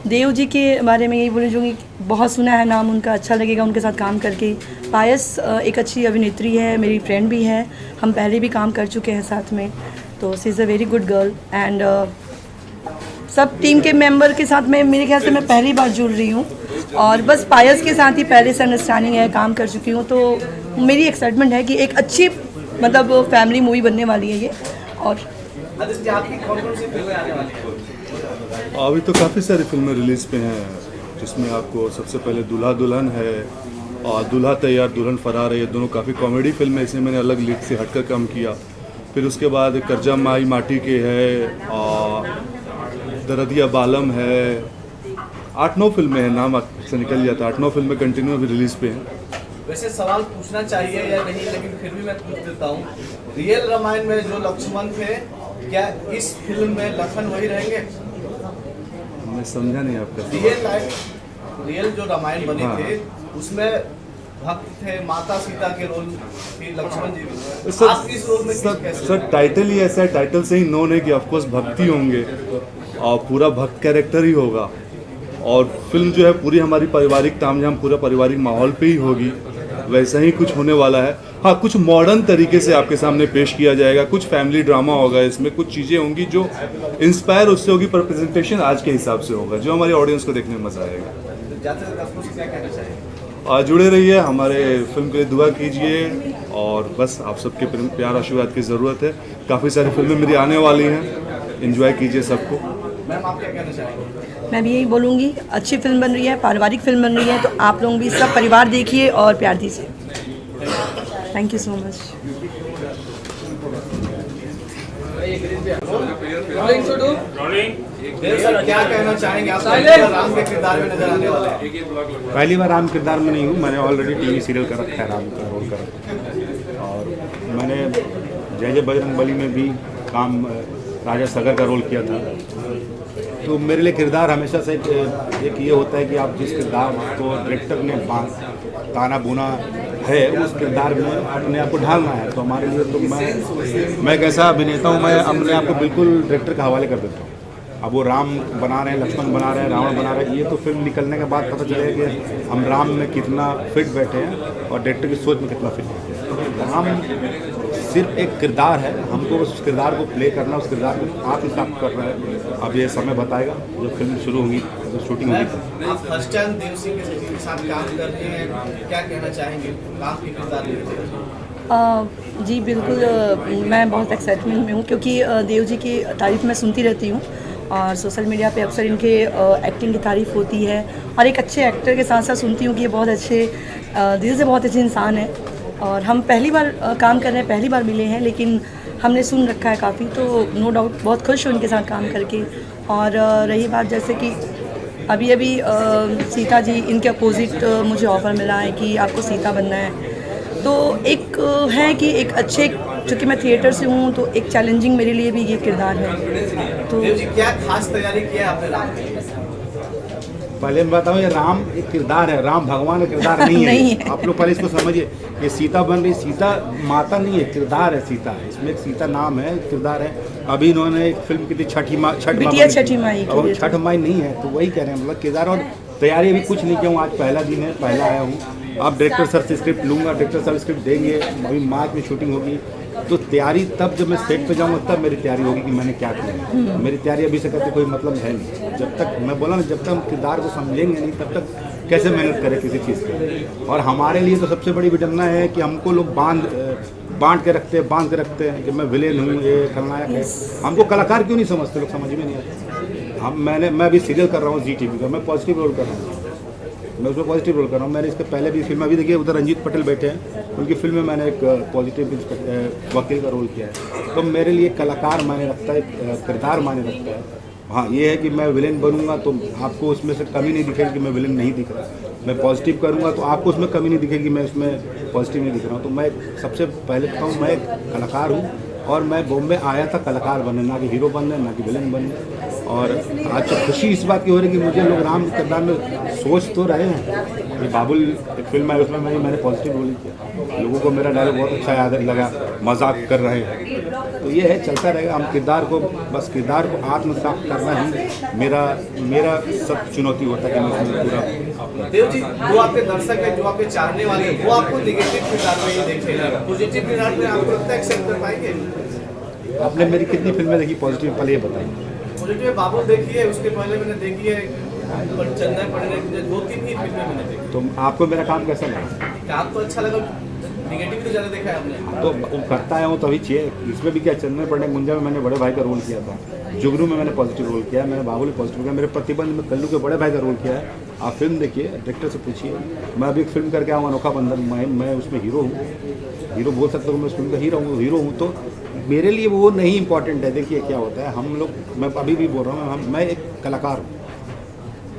देव जी के बारे में यही बोलना चाहूँगी, बहुत सुना है नाम उनका, अच्छा लगेगा उनके साथ काम करके। पायस एक अच्छी अभिनेत्री है, मेरी फ्रेंड भी है, हम पहले भी काम कर चुके हैं साथ में, तो she is a very good girl. And सब टीम के मेंबर के साथ में मेरे ख्याल से मैं पहली बार जुड़ रही हूँ, और बस पायस के साथ ही पहले से अंडरस्टैंडिंग है, काम कर चुकी हूँ, तो मेरी एक्साइटमेंट है कि एक अच्छी मतलब फैमिली मूवी बनने वाली है ये। और आपकी कौन सी फिल्में आने वाली हैं? अभी तो काफ़ी सारी फिल्में रिलीज़ पे हैं, जिसमें आपको सबसे पहले दूल्हा दुल्हन है और दूल्हा तैयार दुल्हन फरार है। ये दोनों काफ़ी कॉमेडी फिल्म है, इसमें मैंने अलग लीड से हटकर काम किया। फिर उसके बाद कर्जा माई माटी के है और दरदिया बालम है। 8-9 फिल्में हैं, नाम से निकल जाता है। 8-9 फिल्में कंटिन्यू अभी रिलीज़ पे हैं। वैसे सवाल पूछना चाहिए या नहीं, लेकिन फिर भी मैं पूछ देता हूँ। रियल रामायण में जो लक्ष्मण थे, क्या इस फिल्म में लखन वही रहेंगे? मैं समझा नहीं आपका। रियल जो रामायण बने थे उसमें भक्त थे, माता सीता के रोल थी, लक्ष्मण जी भी। आप इस रोल में सर टाइटल ही ऐसा है, टाइटल से ही नोन है कि ऑफकोर्स भक्ति होंगे और पूरा भक्त कैरेक्टर ही होगा। और फिल्म जो है पूरी हमारी पारिवारिक तामझाम, पूरा पारिवारिक माहौल पे ही होगी, वैसा ही कुछ होने वाला है। हाँ कुछ मॉडर्न तरीके से आपके सामने पेश किया जाएगा, कुछ फैमिली ड्रामा होगा, इसमें कुछ चीज़ें होंगी जो इंस्पायर उससे होगी, पर प्रेजेंटेशन आज के हिसाब से होगा जो हमारे ऑडियंस को देखने में मज़ा आएगा। जुड़े रहिए, हमारे फिल्म के लिए दुआ कीजिए और बस आप सबके प्यार आशीर्वाद की ज़रूरत है। काफ़ी सारी फिल्में मेरी आने वाली हैं, एंजॉय कीजिए सबको। मैम आप क्या कहना चाहेंगे? मैं भी यही बोलूँगी, अच्छी फिल्म बन रही है, पारिवारिक फिल्म बन रही है, तो आप लोग भी सब परिवार देखिए और प्यार दीजिए। Thank you so much. Sir क्या कहना चाहेंगे आप राम के किरदार में नजर आने वाले हैं? पहली बार राम किरदार में नहीं हूँ, मैंने ऑलरेडी टीवी सीरियल कर रखा है, राम का रोल कर रखा है। और मैंने जय जय बजरंग बली में भी काम राजा सगर का रोल किया था। तो मेरे लिए किरदार हमेशा से एक ये होता है कि आप जिस किरदार को डायरेक्टर ने ताना बुना है उस किरदार में अपने आप को ढालना है। तो हमारे लिए तो मैं एक ऐसा अभिनेता हूँ, मैं अपने आप को बिल्कुल डायरेक्टर के हवाले कर देता हूँ। अब वो राम बना रहे हैं, लक्ष्मण बना रहे हैं, रावण बना रहे हैं, ये तो फिल्म निकलने के बाद पता चलेगा कि हम राम में कितना फिट बैठे हैं और डायरेक्टर की सोच में कितना फिट बैठे हैं। राम सिर्फ एक किरदार है, हमको उस किरदार को प्ले करना, उस किरदार को आत्मसात करना है। अब ये समय बताएगा जब फिल्म शुरू होगी, जो शूटिंग होगी। आप फर्स्ट टाइम देव सिंह के साथ काम कर रहे हैं, क्या कहना चाहेंगे? काम के किरदार जी बिल्कुल, मैं बहुत एक्साइटमेंट में हूँ क्योंकि देव जी की तारीफ़ मैं सुनती रहती हूँ और सोशल मीडिया पे अक्सर इनके एक्टिंग की तारीफ़ होती है, और एक अच्छे एक्टर के साथ साथ सुनती हूँ कि ये बहुत अच्छे दिल से बहुत अच्छे इंसान है। और हम पहली बार काम कर रहे हैं, पहली बार मिले हैं, लेकिन हमने सुन रखा है काफ़ी, तो नो डाउट बहुत खुश हूँ उनके साथ काम करके। और रही बात जैसे कि अभी अभी सीता जी इनके अपोजिट मुझे ऑफ़र मिला है कि आपको सीता बनना है, तो एक है कि एक अच्छे, चूँकि मैं थिएटर से हूँ तो एक चैलेंजिंग मेरे लिए भी ये किरदार है। तो देव जी क्या खास तैयारी किया है आपने राम की? पहले मैं बताऊँ, ये राम एक किरदार है, राम भगवान का किरदार नहीं है। नहीं है। आप लोग पहले इसको समझिए, ये सीता बन रही, सीता माता नहीं है, किरदार है सीता। इसमें एक सीता नाम है, किरदार है। अभी इन्होंने एक फिल्म की थी छठी माँ, बिटिया छठी माई, और छठ माई नहीं है, तो वही कह रहे हैं, मतलब किरदार। और तैयारी अभी कुछ नहीं किया हूँ, आज पहला दिन है, पहला आया हूँ। अब डायरेक्टर सर से स्क्रिप्ट लूँगा, डायरेक्टर सर स्क्रिप्ट देंगे, अभी मार्च में शूटिंग होगी, तो तैयारी तब जब मैं सेट पे जाऊँगा तब मेरी तैयारी होगी कि मैंने क्या किया। मेरी तैयारी अभी से करके कोई मतलब है नहीं। जब तक मैं बोला ना, जब तक हम किरदार को समझेंगे नहीं तब तक कैसे मेहनत करें किसी चीज़ की। और हमारे लिए तो सबसे बड़ी विडम्बना है कि हमको लोग बांध के रखते हैं कि मैं विलेन हूँ, ये खलनायक है। हमको कलाकार क्यों नहीं समझते लोग, समझ में नहीं आता। मैं अभी सीरियल कर रहा हूँ जी टीवी का, मैं पॉजिटिव रोल कर रहा हूँ, मैं उसमें पॉजिटिव रोल कर रहा हूँ। मैंने इसके पहले भी फिल्म, अभी देखिए उधर रंजीत पटेल बैठे हैं, उनकी फिल्म में मैंने एक पॉजिटिव वकील का रोल किया है। तो मेरे लिए कलाकार मायने रखता है, किरदार मायने रखता है। हाँ, ये है कि मैं विलेन बनूंगा तो आपको उसमें से कमी नहीं दिखेगी कि मैं विलेन नहीं दिख रहा। मैं पॉजिटिव करूंगा तो आपको उसमें कमी नहीं दिखेगी मैं उसमें पॉजिटिव नहीं दिख रहा हूँ। तो मैं सबसे पहले बताऊँ, मैं एक कलाकार हूँ और मैं बॉम्बे आया था कलाकार बनने, ना कि हीरो बनने, ना कि विलेन बनने। और आज तो खुशी इस बात की हो रही है कि मुझे लोग राम के किरदार में सोच तो रहे हैं। ये बाबुल एक फिल्म है, उसमें मैंने पॉजिटिव रोल किया, लोगों को मेरा डायलॉग बहुत अच्छा याद लगा, मजाक कर रहे हैं। तो ये है, चलता रहेगा। हम किरदार को, बस किरदार को आत्मसात करना ही मेरा सब चुनौती होता है कि मैं उसमें पूरा। देव जी, जो आपके दर्शक है, जो आपके चाहने वाले हैं, वो आपको नेगेटिव किरदार में ही देखेगा, पॉजिटिव किरदार में आपको लगता है एक्सेप्ट कर पाएंगे? आपने मेरी कितनी फिल्में देखी पॉजिटिव, पहले ये बताइए। पॉजिटिव बाबू देखी है, उसके पहले मैंने देखी है चंदन पड़ने, 2-3 ही फिल्में मैंने देखी। तो आपको मेरा काम कैसा लगा? काम तो अच्छा लगा, नेगेटिव तो ज़्यादा देखा है हमने। तो वो करता है, तो अभी चाहिए। इसमें भी क्या, चंदन पड़ने मुंजा में मैंने बड़े भाई का रोल किया था, जुगनू में मैंने पॉजिटिव रोल किया, मैंने बाबुल में पॉजिटिव किया, मेरे प्रतिबंध में कल्लू के बड़े भाई का रोल किया है। आप फिल्म देखिए, डायरेक्टर से पूछिए। मैं अभी एक फिल्म करके आऊँ, अनोखा बंधन, मैं उसमें हीरो हूँ, हीरो बोल सकता हूँ, मैं उस फिल्म का हीरो हूँ। तो मेरे लिए वो नहीं इम्पॉर्टेंट है। देखिए क्या होता है, हम लोग, मैं अभी भी बोल रहा हूँ, मैं एक कलाकार हूँ।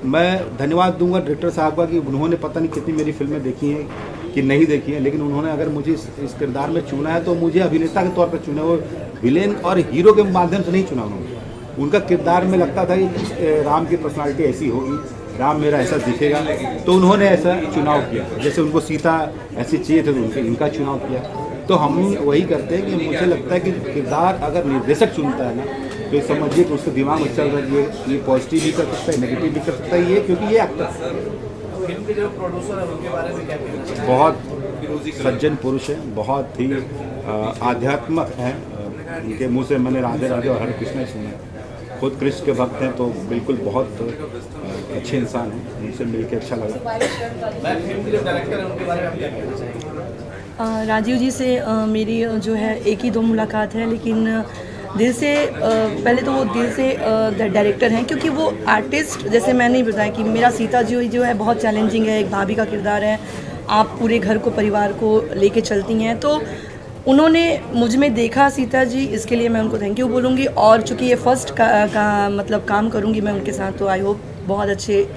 मैं धन्यवाद दूंगा डायरेक्टर साहब का कि उन्होंने पता नहीं कितनी मेरी फिल्में देखी हैं कि नहीं देखी हैं, लेकिन उन्होंने अगर मुझे इस किरदार में चुना है तो मुझे अभिनेता के तौर पर चुना, वो विलेन और हीरो के माध्यम से नहीं चुना उन्होंने। उनका किरदार में लगता था कि राम की पर्सनालिटी ऐसी होगी, राम मेरा ऐसा दिखेगा, तो उन्होंने ऐसा चुनाव किया। जैसे उनको सीता ऐसी चाहिए थे तो उनके इनका चुनाव किया। तो हम वही करते हैं कि मुझे लगता है कि किरदार अगर निर्देशक चुनता है ना, तो समझिए कि उसके दिमाग में चल रही है, ये पॉजिटिव भी कर सकता है, नेगेटिव भी कर सकता है, ये क्योंकि ये एक्टर फिल्म के जो प्रोड्यूसर है उनके बारे में क्या कहना चाहिए? बहुत सज्जन पुरुष हैं, बहुत ही आध्यात्मक हैं। उनके मुंह से मैंने राधे राधे और हरे कृष्ण सुना। खुद कृष्ण के भक्त हैं, तो बिल्कुल बहुत अच्छे इंसान हैं, उनसे मिलकर अच्छा लगा। मैं फिल्म के जो डायरेक्टर हैं उनके बारे में आप क्या कहना चाहेंगे? राजीव जी से मेरी जो है एक ही 2 मुलाकात है, लेकिन दिल से पहले तो वो दिल से डायरेक्टर हैं, क्योंकि वो आर्टिस्ट, जैसे मैंने बताया कि मेरा सीता जी जो है बहुत चैलेंजिंग है, एक भाभी का किरदार है, आप पूरे घर को, परिवार को लेके चलती हैं। तो उन्होंने मुझ में देखा सीता जी, इसके लिए मैं उनको थैंक यू बोलूँगी। और चूँकि ये फर्स्ट मतलब काम करूँगी मैं उनके साथ, तो आई होप बहुत अच्छे।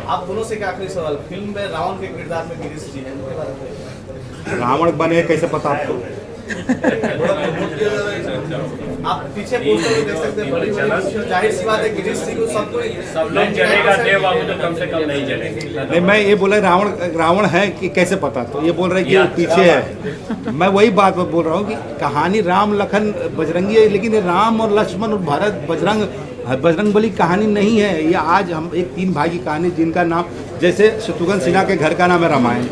आप दोनों से क्या आखिरी सवाल, फिल्म में रावण के किरदार में गिरीश जी हैं, उनके बारे में रावण बने कैसे पता आपको? आप पीछे पोस्टर में देख सकते हैं, बड़ी जाहिर सी बात है गिरीश जी को सब लोग जलेगा, देव बाबू तो कम से कम नहीं जलेंगे। नहीं, मैं ये बोला रावण है कि कैसे पता, तो ये बोल रहे हैं कि वो पीछे है। मैं वही बात बोल रहा हूँ कि कहानी राम लखन बजरंगी है, लेकिन ये राम और लक्ष्मण और भरत बजरंगबली कहानी नहीं है। ये आज हम एक 3 भाई की कहानी, जिनका नाम, जैसे शत्रुघ्न सिन्हा के घर का नाम है रामायण,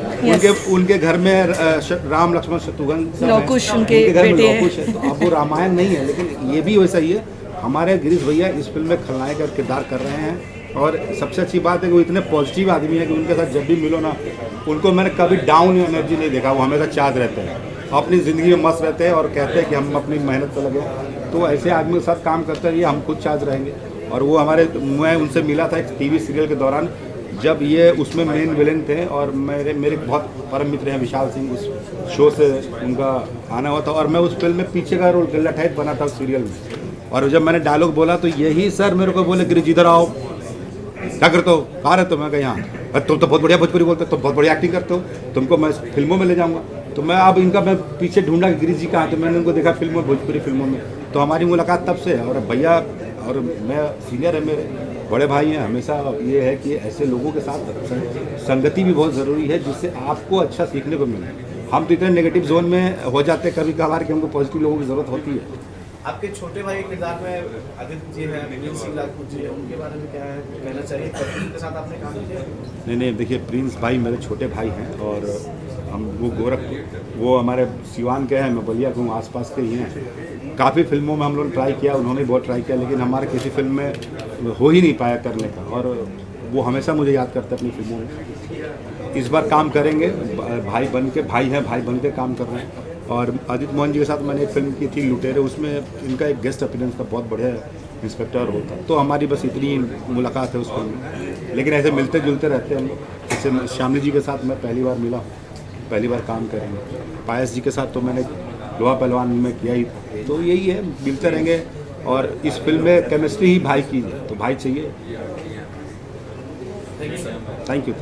उनके घर में राम लक्ष्मण शत्रुघ्न लौकुश उनके घर में बेटे लौकुश है। तो अब वो रामायण नहीं है, लेकिन ये भी वैसा ही है। हमारे गिरीश भैया इस फिल्म में खलनायक का किरदार कर रहे हैं, और सबसे अच्छी बात है कि वो इतने पॉजिटिव आदमी है कि उनके साथ जब भी मिलो ना, उनको मैंने कभी डाउन एनर्जी नहीं देखा। वो हमेशा चार्ज रहते हैं, अपनी ज़िंदगी में मस्त रहते हैं और कहते हैं कि हम अपनी मेहनत से लगे। तो ऐसे आदमी के साथ काम करते रहिए, हम खुद चार्ज रहेंगे। और वो मैं उनसे मिला था एक टीवी सीरियल के दौरान, जब ये उसमें मेन विलेन थे, और मेरे बहुत परम मित्र हैं विशाल सिंह, उस शो से उनका आना हुआ था, और मैं उस फिल्म में पीछे का रोल लठैत बना था उस सीरियल में। और जब मैंने डायलॉग बोला तो यही सर मेरे को बोले गिरीश इधर आओ, क्या करते हो, कहाँ रहते हो? मैं कहा यहाँ। तुम तो बहुत बढ़िया भोजपुरी बोलते हो, तुम बहुत बढ़िया एक्टिंग करते हो, तुमको मैं फिल्मों में ले जाऊँगा। तो मैं अब इनका मैं पीछे ढूंढा कि गिरीश जी कहाँ, तो मैंने उनको देखा फिल्मों में, भोजपुरी फिल्मों में। तो हमारी मुलाकात तब से है। और भैया और मैं सीनियर है, मेरे बड़े भाई हैं। हमेशा ये है कि ऐसे लोगों के साथ संगति भी बहुत ज़रूरी है, जिससे आपको अच्छा सीखने को मिले। हम तो इतने नेगेटिव जोन में हो जाते कभी कभार कि हमको पॉजिटिव लोगों की ज़रूरत होती है। आपके छोटे भाई के किरदार में आदित्य जी हैं, प्रिंस सिंह राजपूत जी हैं, उनके बारे में क्या है कहना चाहिए? उनके साथ आपने काम किया? नहीं, देखिए प्रिंस भाई मेरे छोटे भाई हैं और हम वो गोरखपुर, वो हमारे सिवान के हैं, मैं बलिया के हूँ, आसपास के ही हैं। काफ़ी फिल्मों में हम लोग ट्राई किया, उन्होंने बहुत ट्राई किया, लेकिन हमारे किसी फिल्म में हो ही नहीं पाया करने का। और वो हमेशा मुझे याद करते अपनी फिल्मों में। इस बार काम करेंगे, भाई बन के, भाई हैं, भाई बन के काम कर रहे हैं। और आदित्य मोहन जी के साथ मैंने एक फिल्म की थी लुटेरे, उसमें इनका एक गेस्ट अपीयरेंस था, बहुत बढ़िया इंस्पेक्टर होता। तो हमारी बस इतनी मुलाकात है उस फिल्म में, लेकिन ऐसे मिलते जुलते रहते हैं हम लोग। जैसे श्यामली जी के साथ मैं पहली बार मिला, पहली बार काम करेंगे। पायस जी के साथ तो मैंने लोहा पहलवान में किया ही था। तो यही है, मिलते रहेंगे। और इस फिल्म में केमिस्ट्री ही भाई की है, तो भाई चाहिए। Thank you.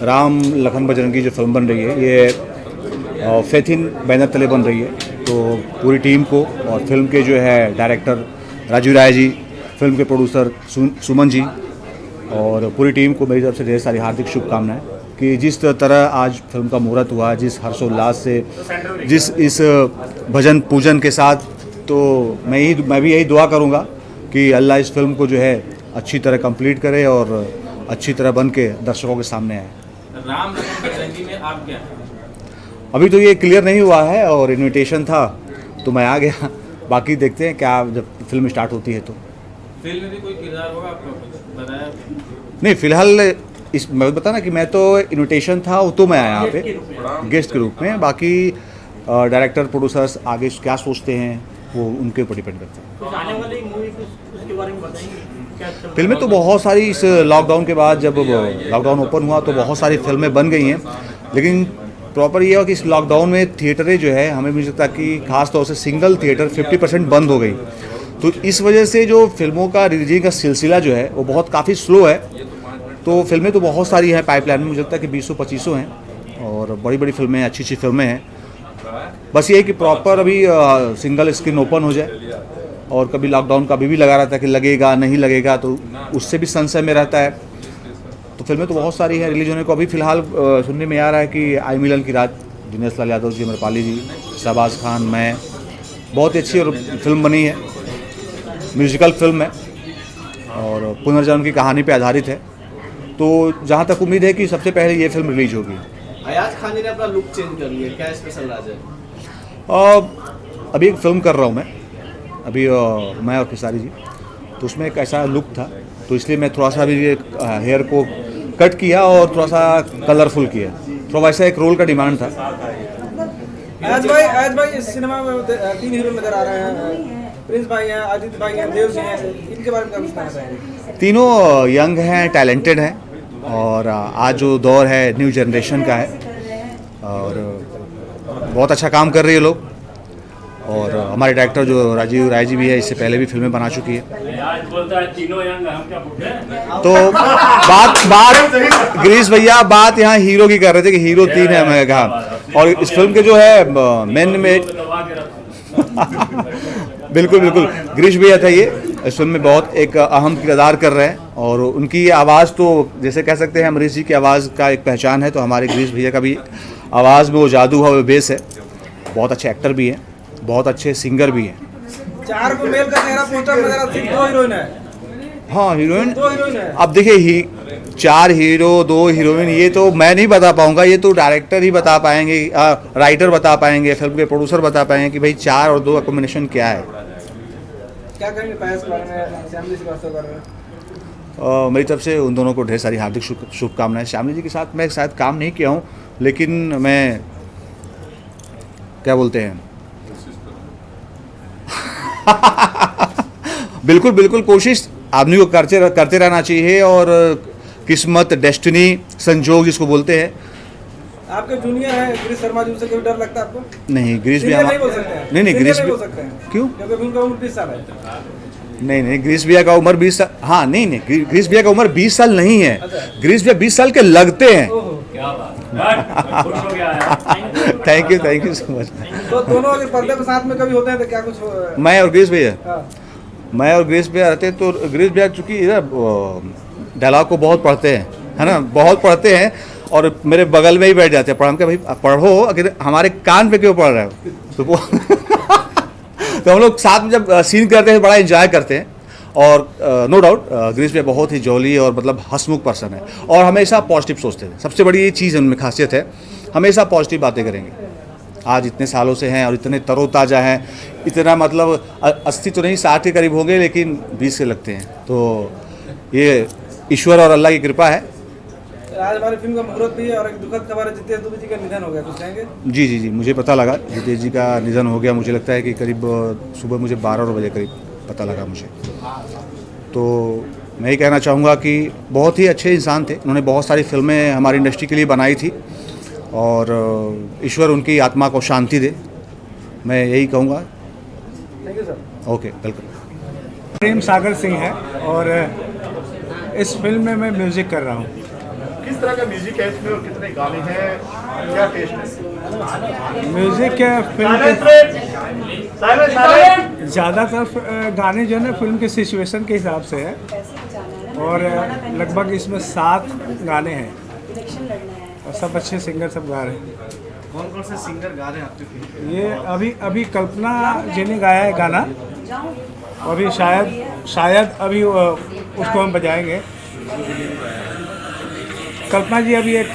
राम लखन बजरंगी जो फिल्म बन रही है, ये फेथिन बैनर तले बन रही है। तो पूरी टीम को और फिल्म के जो है डायरेक्टर राजीव राय जी, फिल्म के प्रोड्यूसर सुमन जी और पूरी टीम को मेरी तरफ से ढेर सारी हार्दिक शुभकामनाएं कि जिस तरह आज फिल्म का मुहूर्त हुआ, जिस हर्षोल्लास से, जिस इस भजन पूजन के साथ, तो मैं भी यही दुआ करूँगा कि अल्लाह इस फिल्म को जो है अच्छी तरह कंप्लीट करे और अच्छी तरह बन के दर्शकों के सामने आए। राम लखन बजरंगी में आप क्या? अभी तो ये क्लियर नहीं हुआ है और इनविटेशन था तो मैं आ गया। बाकी देखते हैं क्या जब फिल्म स्टार्ट होती है तो। फिल्म में भी कोई किरदार होगा आपको बताया? नहीं, फिलहाल इस मैं बता ना कि मैं तो इनविटेशन था तो मैं आया यहाँ पे गेस्ट के रूप में। बाकी डायरेक्टर प्रोड्यूसर्स आगे क्या सोचते हैं वो उनके ऊपर डिपेंड करता है। आने वाली मूवी उसके बारे में बताएंगे? फिल्में तो बहुत सारी इस लॉकडाउन के बाद, जब लॉकडाउन ओपन हुआ तो बहुत सारी फिल्में बन गई हैं, लेकिन प्रॉपर ये है कि इस लॉकडाउन में थिएटरें जो है, हमें मुझे लगता है कि खास तौर से सिंगल थिएटर 50% बंद हो गई। तो इस वजह से जो फिल्मों का रिलीजिंग का सिलसिला जो है वो बहुत काफ़ी स्लो है। तो फिल्में तो बहुत सारी हैं पाइपलाइन में, मुझे लगता है कि 20-25 हैं और बड़ी बड़ी फिल्में, अच्छी फिल्में हैं। बस ये है कि प्रॉपर अभी सिंगल स्क्रीन ओपन हो जाए। और कभी लॉकडाउन का अभी भी लगा रहता है कि लगेगा नहीं लगेगा, तो उससे भी संशय में रहता है। तो फिल्में तो बहुत सारी हैं रिलीज होने को। अभी फ़िलहाल सुनने में आ रहा है कि आई मिलन की रात, दिनेश लाल यादव जी, अमरपाली जी, शहबाज खान, मैं, बहुत ही अच्छी और फिल्म बनी है। म्यूजिकल फिल्म है और पुनर्जन्म की कहानी पे आधारित है। तो जहाँ तक उम्मीद है कि सबसे पहले ये फिल्म रिलीज होगी। अयाज खान जी ने अपना लुक चेंज कर लिया, क्या स्पेशल राज है? अभी एक फिल्म कर रहा हूँ मैं, अभी मैं और खेसारी जी, तो उसमें एक ऐसा लुक था, तो इसलिए मैं थोड़ा सा अभी हेयर को कट किया और थोड़ा सा कलरफुल किया। थोड़ा वैसा एक रोल का डिमांड था। आज भाई इस सिनेमा में 3 हीरो नजर आ रहे हैं, प्रिंस भाई हैं, आदित्य भाई हैं, देव जी हैं, इनके बारे में क्या बताना चाहेंगे? तीनों यंग हैं, टैलेंटेड हैं और आज जो दौर है न्यू जनरेशन का है और बहुत अच्छा काम कर रही है लोग। और हमारे डायरेक्टर जो राजीव राय जी भी है, इससे पहले भी फिल्में बना चुकी है। तो बात गिरीश भैया बात यहाँ हीरो की कर रहे थे कि हीरो 3 है, मैं कहा। और इस फिल्म के जो है मेन में बिल्कुल गिरीश भैया था, ये इस फिल्म में बहुत एक अहम किरदार कर रहे हैं। और उनकी आवाज़ तो जैसे कह सकते हैं अमरीश जी की आवाज़ का एक पहचान है, तो हमारे गिरीश भैया का भी आवाज़ में वो जादू है, वो बेस है। बहुत अच्छे एक्टर भी हैं, बहुत अच्छे सिंगर भी हैं। 4 को मेल का चेहरा पोस्टर नजर आता है, 2 हीरोइन है। हाँ, हीरोइन 2 हीरोइन है। अब देखिए 4 हीरो 2 हीरोइन, ये तो मैं नहीं बता पाऊंगा, ये तो डायरेक्टर ही बता पाएंगे, राइटर बता पाएंगे, फिल्म के प्रोड्यूसर बता पाएंगे कि भाई 4 और 2 का कॉम्बिनेशन क्या है। क्या कहेंगे पायस के बारे में, श्यामली श्रीवास्तव के बारे में? मेरी तरफ से उन दोनों को ढेर सारी हार्दिक शुभकामनाएं। श्यामली जी के साथ मैं शायद काम नहीं किया हूँ, लेकिन मैं क्या बोलते हैं बिल्कुल कोशिश आदमी को करते रहना चाहिए। और किस्मत, डेस्टिनी, संजोग जिसको बोलते हैं, आपके जूनियर है गिरीश शर्मा जी, उनसे कोई डर लगता है आपको? नहीं गिरीश Senior भैया नहीं बोल सकते हैं। नहीं Senior गिरीश नहीं बोल सकते हैं। क्यों? क्योंकि उनका उम्र 20 साल है। नहीं गिरीश भैया का उम्र 20 साल, हाँ नहीं गिरीश भैया का उम्र 20 साल नहीं है, गिरीश भैया 20 साल के लगते हैं। Thank you so much. तो दोनों अगर पर्दे पर साथ में कभी होते हैं तो क्या कुछ मैं और गिरीश भैया हाँ। मैं और गिरीश भैया रहते हैं, तो गिरीश भैया चूँकि इधर डायलॉग को बहुत पढ़ते हैं, है ना, बहुत पढ़ते हैं और मेरे बगल में ही बैठ जाते हैं पढ़ के, भाई पढ़ो, अगर हमारे कान पे क्यों पढ़ रहे हो, तो वो तो हम लोग साथ में जब सीन करते हैं बड़ा एंजॉय करते हैं। और नो डाउट गिरीश भैया बहुत ही जॉली और मतलब हंसमुख पर्सन है और हमेशा पॉजिटिव सोचते हैं। सबसे बड़ी ये चीज़ उनमें खासियत है, हमेशा पॉजिटिव बातें करेंगे। आज इतने सालों से हैं और इतने तरोताज़ा हैं, इतना मतलब 80 तो नहीं 60 के करीब होंगे, लेकिन 20 के लगते हैं। तो ये ईश्वर और अल्लाह की कृपा है। आज हमारी फिल्म का मुहूर्त भी है और एक दुखद खबर है, जितेश दुबे जी का निधन हो गया, कुछ कहेंगे? जी मुझे पता लगा जितेश जी का निधन हो गया। मुझे लगता है कि करीब सुबह मुझे 12 बजे करीब पता लगा मुझे। तो मैं ये कहना चाहूँगा कि बहुत ही अच्छे इंसान थे, उन्होंने बहुत सारी फिल्में हमारी इंडस्ट्री के लिए बनाई थी और ईश्वर उनकी आत्मा को शांति दे, मैं यही कहूँगा। Thank you sir. Okay welcome. Prem Sagar Singh है और इस फिल्म में मैं म्यूज़िक कर रहा हूँ। किस तरह का म्यूजिक है इसमें और कितने गाने हैं, क्या टेस्ट है? म्यूज़िक फिल्म के ज़्यादातर गाने जो है ना फिल्म के सिचुएशन के हिसाब से है और लगभग इसमें 7 गाने हैं और सब अच्छे सिंगर सब गा रहे हैं। कौन से सिंगर गा रहे हैं आपके फिल्म? ये अभी कल्पना जी ने गाया है गाना, और अभी शायद अभी उसको हम बजाएंगे। कल्पना जी अभी एक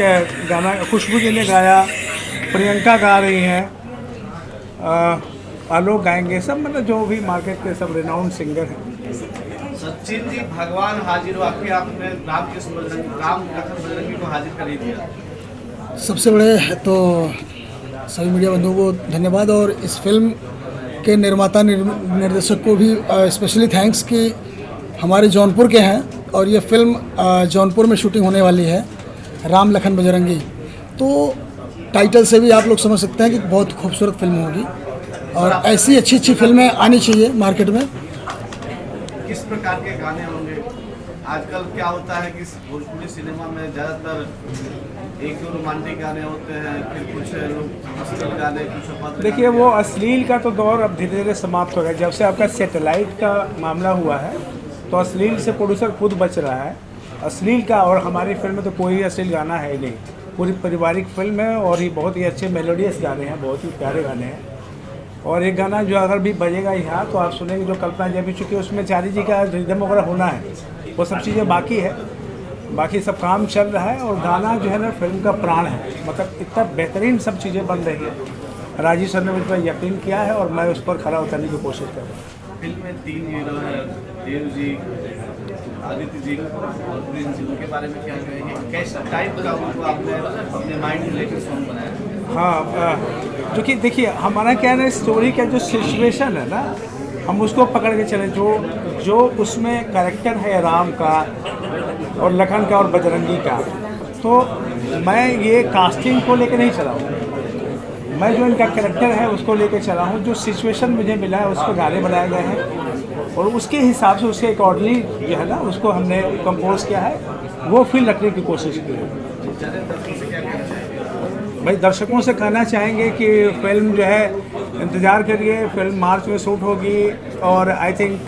गाना, खुशबू जी ने गाया, प्रियंका गा रही हैं, आलोक गाएंगे, सब मतलब जो भी मार्केट के सब रिनाउंड सिंगर हैं। सचिन जी भगवान हाजिर हो, आपके आपने राम लखन बजरंगी को हाजिर कर ही दिया। सबसे बड़े तो सभी मीडिया बंधुओं को धन्यवाद और इस फिल्म के निर्माता निर्देशक को भी स्पेशली थैंक्स कि हमारे जौनपुर के हैं और ये फिल्म जौनपुर में शूटिंग होने वाली है, राम लखन बजरंगी। तो टाइटल से भी आप लोग समझ सकते हैं कि बहुत खूबसूरत फिल्म होगी और ऐसी अच्छी फिल्में आनी चाहिए मार्केट में। किस प्रकार के गाने होंगे? आजकल क्या होता है कि भोजपुरी सिनेमा में ज़्यादातर एक दो रोमांटिक गाने होते हैं, फिर कुछ अश्लील गाने, कुछ अभद्र। देखिए वो अश्लील का तो दौर अब धीरे धीरे समाप्त हो गया। जब से आपका सैटेलाइट का मामला हुआ है तो अश्लील से प्रोड्यूसर खुद बच रहा है अश्लील का, और हमारी फिल्म में तो कोई अश्लील गाना है ही नहीं। पूरी पारिवारिक फिल्म है और ये बहुत ही अच्छे मेलोडियस गाने हैं, बहुत ही प्यारे गाने हैं। और एक गाना जो अगर भी बजेगा यहाँ तो आप सुनेंगे, जो कल्पना जी अभी चूँकि उसमें चारी जी का रिदम वगैरह होना है, वो सब चीज़ें बाकी है, बाकी सब काम चल रहा है। और गाना जो है ना फिल्म का प्राण है, मतलब इतना बेहतरीन सब चीज़ें बन रही है। राजीव सर ने मुझ पर यकीन किया है और मैं उस पर खरा उतरने की कोशिश कर रहा हूँ। फिल्म में 3 हीरो हैं, देव जी, आदित्य जी और प्रिंस जी, उनके बारे में क्या कहेंगे? कैसा टाइप का उनको आपने अपने माइंड में लेकर सॉन्ग बनाया? हाँ, जो कि देखिए हमारा क्या है ना, स्टोरी का जो सिचुएशन है ना, हम उसको पकड़ के चले। जो उसमें कैरेक्टर है राम का और लखन का और बजरंगी का, तो मैं ये कास्टिंग को लेकर नहीं चला हूँ, मैं जो इनका कैरेक्टर है उसको लेकर चला हूँ। जो सिचुएशन मुझे मिला है उस पर गाने बनाए गए हैं और उसके हिसाब से उसके अकॉर्डिंगली जो है ना उसको हमने कंपोज किया है, वो फील रखने की कोशिश की है। भाई दर्शकों से कहना चाहेंगे कि फिल्म जो है इंतज़ार करिए, फिल्म मार्च में शूट होगी और आई थिंक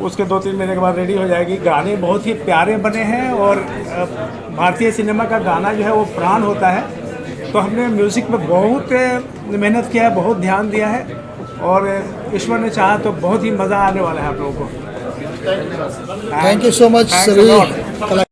उसके 2-3 महीने के बाद रेडी हो जाएगी। गाने बहुत ही प्यारे बने हैं और भारतीय सिनेमा का गाना जो है वो प्राण होता है, तो हमने म्यूज़िक में बहुत मेहनत किया है, बहुत ध्यान दिया है और ईश्वर ने चाहा तो बहुत ही मज़ा आने वाला है आप लोगों को। थैंक यू सो मच सभी।